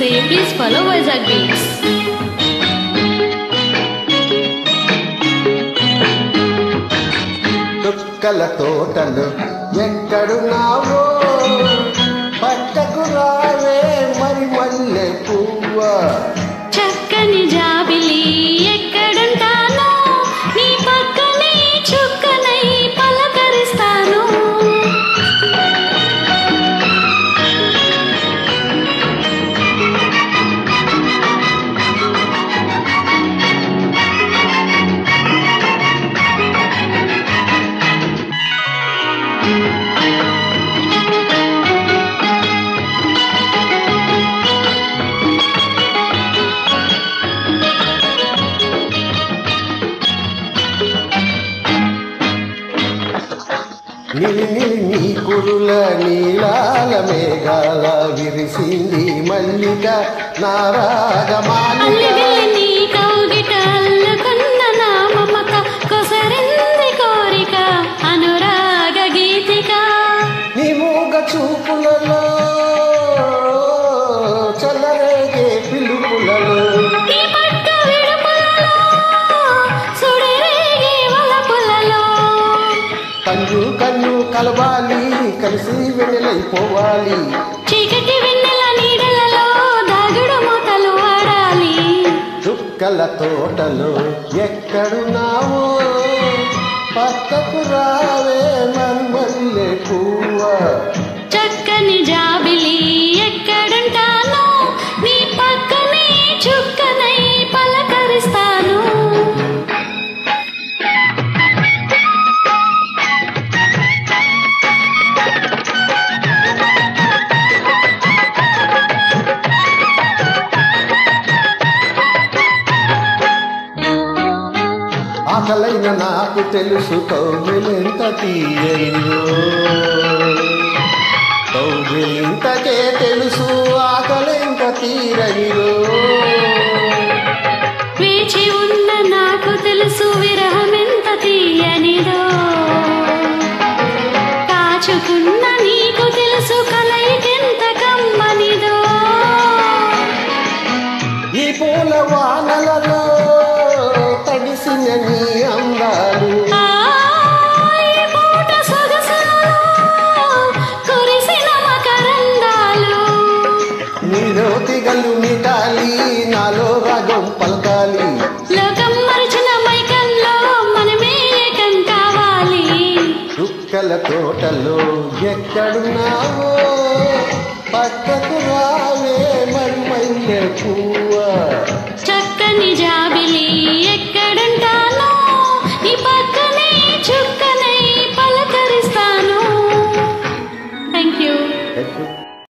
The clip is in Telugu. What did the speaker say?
నమస్తే. Please follow Vizag beats. చుక్కల తోటలు ఎక్కడున్నావో పక్కకు రావే మరి మల్లె పువ్వ. చక్కని జాబిలి ఎక్కడుంటానో నీ పక్కనే చుక్కనై పలకరిస్తాను. నిలి నీ కురుల నీలాల మేఘాల విరిసింది మల్లిక నారాగమాలిక. నీ కౌగిట అల్లుకున్న నా మమత కొసరింది కోరిక అనురాగ గీతిక. నీ మూగ చూపులలో చల్లరేగే పిలుపులలో నీ పట్టు విడుపులలో సుడిరేగే వలపులలో కన్ను కన్ను కలవాలి కలిసి వెన్నెలైపోవాలి. చీకటి వెన్నెల నీడలలో దాగుడు మూతలు ఆడాలి. చుక్కల తోటలో ఎక్కడున్నావో పక్కకు రావే మల్లె పువ్వ. చక్కని జాబిలి ఎక్కడుంటానో నీ పక్కనే చుక్కనై పలకరిస్తాను. ఆకలైన నాకు తెలుసు కౌగిలింత తీయైందో. కౌగిలింతకే తెలుసు ఆకలింత తీరైదో. వేచి ఉన్న నాకు తెలుసు విరహమెంత తీయనిదో. కాచుకున్న నీకు తెలుసు కలయికెంత కమ్మనిదో. ఈ పూల వానలలో తడిసిన నీ అందాలు ఈ పూట సొగసులలో కురిసిన మకరందాలు. నీలో తిగలు మిటాలి నాలో రాగం పలకాలి. లోకం మరిచిన మైకంలో మనమే ఏకం కావాలి. చుక్కల తోటలో ఎక్కడున్నావో పక్కకు రావే మరి మల్లె పువ్వ. చక్కని జాబిలి